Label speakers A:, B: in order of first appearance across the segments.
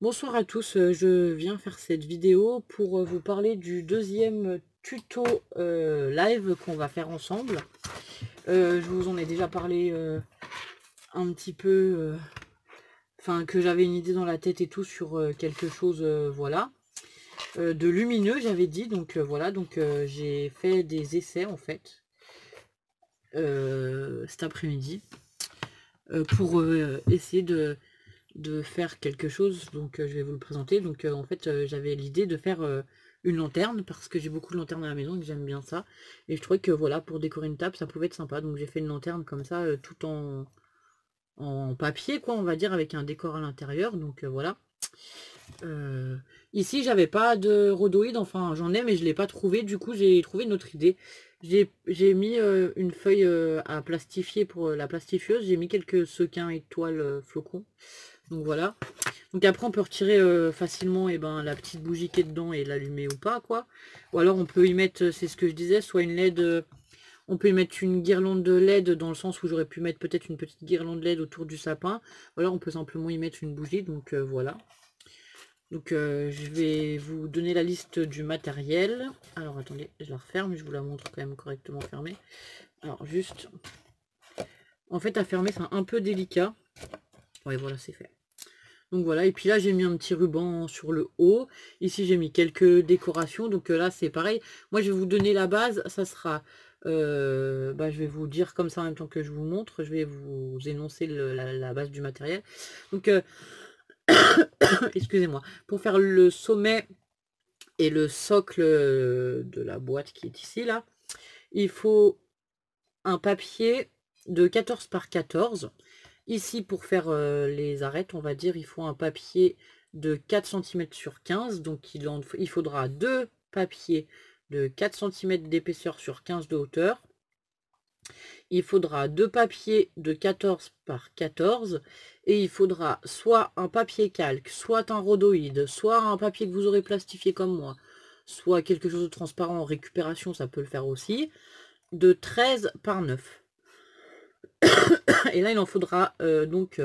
A: Bonsoir à tous, je viens faire cette vidéo pour vous parler du deuxième tuto live qu'on va faire ensemble. Je vous en ai déjà parlé un petit peu, enfin que j'avais une idée dans la tête et tout sur quelque chose, voilà, de lumineux j'avais dit, donc voilà, donc j'ai fait des essais en fait cet après-midi pour essayer de faire quelque chose, donc je vais vous le présenter. Donc en fait j'avais l'idée de faire une lanterne parce que j'ai beaucoup de lanternes à la maison et que j'aime bien ça, et je trouvais que voilà, pour décorer une table ça pouvait être sympa, donc j'ai fait une lanterne comme ça, tout en papier quoi, on va dire, avec un décor à l'intérieur. Donc voilà. Ici j'avais pas de rhodoïde, enfin j'en ai mais je l'ai pas trouvé, du coup j'ai trouvé une autre idée. J'ai mis une feuille à plastifier pour la plastifieuse, j'ai mis quelques sequins étoiles flocons, donc voilà. Donc après on peut retirer facilement la petite bougie qui est dedans et l'allumer ou pas quoi. Ou alors on peut y mettre, c'est ce que je disais, soit une LED, on peut y mettre une guirlande de LED, dans le sens où j'aurais pu mettre peut-être une petite guirlande LED autour du sapin. Ou alors on peut simplement y mettre une bougie, donc voilà. Donc je vais vous donner la liste du matériel. Alors attendez, je la referme, je vous la montre quand même correctement fermée. Alors juste, en fait à fermer c'est un peu délicat. Ouais, voilà, c'est fait. Donc voilà, et puis là j'ai mis un petit ruban sur le haut. Ici j'ai mis quelques décorations, donc là c'est pareil. Moi je vais vous donner la base, ça sera... je vais vous dire comme ça en même temps que je vous montre. Je vais vous énoncer la base du matériel. Donc excusez-moi. Pour faire le sommet et le socle de la boîte qui est ici là, il faut un papier de 14 par 14. Ici, pour faire les arêtes, on va dire, il faut un papier de 4 cm sur 15. Donc, il faudra deux papiers de 4 cm d'épaisseur sur 15 de hauteur. Il faudra deux papiers de 14 par 14. Et il faudra soit un papier calque, soit un rhodoïde, soit un papier que vous aurez plastifié comme moi, soit quelque chose de transparent en récupération, ça peut le faire aussi, de 13 par 9. Et là, il en faudra donc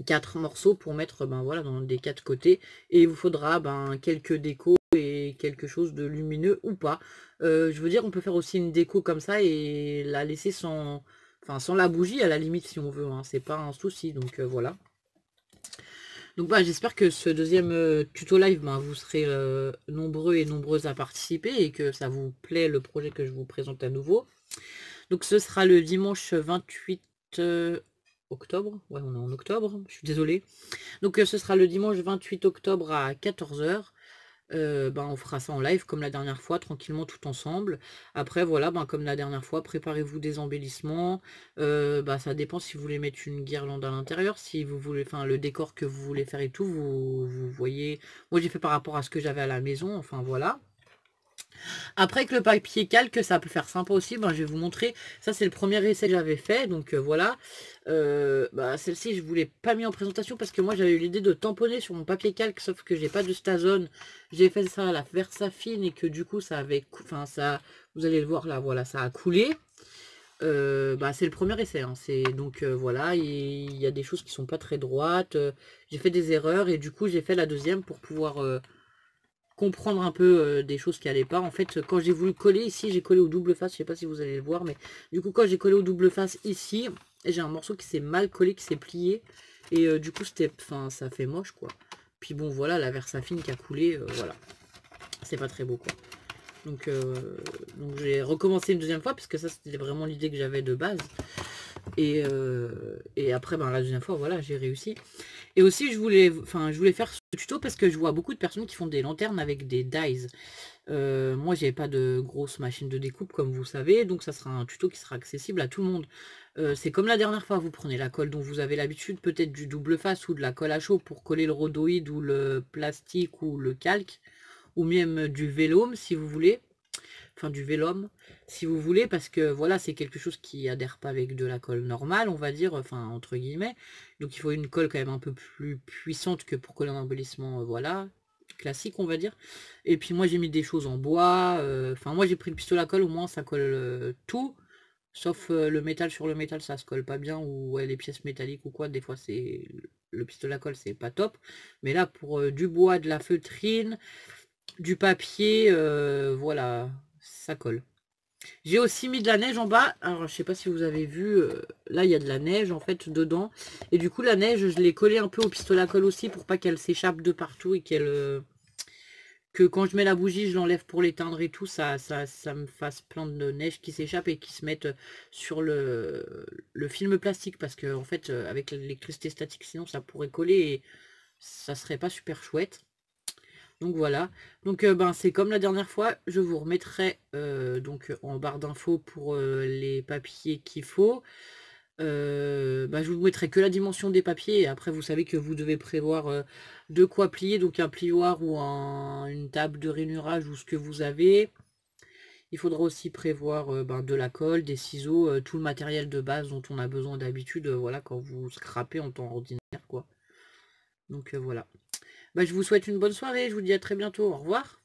A: 4 morceaux pour mettre voilà, dans des 4 côtés, et il vous faudra quelques décos et quelque chose de lumineux ou pas. Je veux dire, on peut faire aussi une déco comme ça et la laisser sans, enfin, sans la bougie à la limite si on veut, hein, c'est pas un souci. Donc voilà. Donc j'espère que ce deuxième tuto live, vous serez nombreux et nombreuses à participer et que ça vous plaît le projet que je vous présente à nouveau. Donc ce sera le dimanche 28 octobre. Ouais, on est en octobre, je suis désolée. Donc ce sera le dimanche 28 octobre à 14 h. On fera ça en live comme la dernière fois, tranquillement tout ensemble. Après voilà, comme la dernière fois, préparez-vous des embellissements. Ça dépend si vous voulez mettre une guirlande à l'intérieur, si vous voulez, enfin le décor que vous voulez faire et tout, vous voyez. Moi j'ai fait par rapport à ce que j'avais à la maison, enfin voilà. Après, que le papier calque, ça peut faire sympa aussi. Je vais vous montrer. Ça, c'est le premier essai que j'avais fait. Donc voilà. Celle-ci, je ne vous l'ai pas mis en présentation parce que moi, j'avais eu l'idée de tamponner sur mon papier calque. Sauf que j'ai pas de Stazone. J'ai fait ça à la Versafine et que du coup, ça avait... Enfin, ça... Vous allez le voir là. Voilà, ça a coulé. C'est le premier essai. Hein. Donc voilà. Il y a des choses qui sont pas très droites. J'ai fait des erreurs et du coup, j'ai fait la deuxième pour pouvoir... comprendre un peu des choses qui allaient pas. En fait, quand j'ai voulu coller ici, j'ai collé au double face, je sais pas si vous allez le voir, mais du coup quand j'ai collé au double face ici, j'ai un morceau qui s'est mal collé, qui s'est plié, et du coup c'était, enfin ça fait moche quoi. Puis bon voilà, la Versafine qui a coulé, voilà, c'est pas très beau quoi. Donc j'ai recommencé une deuxième fois parce que ça c'était vraiment l'idée que j'avais de base. Et après la deuxième fois voilà, j'ai réussi. Et aussi je voulais faire ce tuto parce que je vois beaucoup de personnes qui font des lanternes avec des dies. Moi j'ai pas de grosse machine de découpe comme vous savez, donc ça sera un tuto qui sera accessible à tout le monde. C'est comme la dernière fois, vous prenez la colle dont vous avez l'habitude, peut-être du double face ou de la colle à chaud pour coller le rhodoïde ou le plastique ou le calque, ou même du vélum si vous voulez, enfin du vélum si vous voulez, parce que voilà, c'est quelque chose qui adhère pas avec de la colle normale, on va dire, enfin entre guillemets, donc il faut une colle quand même un peu plus puissante que pour coller un embellissement, voilà, classique on va dire. Et puis moi j'ai mis des choses en bois, enfin moi j'ai pris le pistolet à colle, au moins ça colle tout, sauf le métal. Sur le métal ça se colle pas bien, ou ouais, les pièces métalliques ou quoi, des fois c'est le pistolet à colle, c'est pas top. Mais là, pour du bois, de la feutrine, du papier, voilà, ça colle. J'ai aussi mis de la neige en bas. Alors, je sais pas si vous avez vu, là, il y a de la neige, en fait, dedans. Et du coup, la neige, je l'ai collée un peu au pistolet à colle aussi pour pas qu'elle s'échappe de partout et qu'elle... que quand je mets la bougie, je l'enlève pour l'éteindre et tout, ça me fasse plein de neige qui s'échappe et qui se mettent sur le film plastique. Parce que, en fait, avec l'électricité statique, sinon, ça pourrait coller et ça serait pas super chouette. Donc voilà, donc ben, c'est comme la dernière fois, je vous remettrai donc en barre d'infos pour les papiers qu'il faut. Ben, je vous mettrai que la dimension des papiers et après vous savez que vous devez prévoir de quoi plier, donc un plioir ou une table de rainurage ou ce que vous avez. Il faudra aussi prévoir ben, de la colle, des ciseaux, tout le matériel de base dont on a besoin d'habitude, voilà, quand vous scrapez en temps ordinaire, quoi. Donc voilà. Bah, je vous souhaite une bonne soirée, je vous dis à très bientôt, au revoir.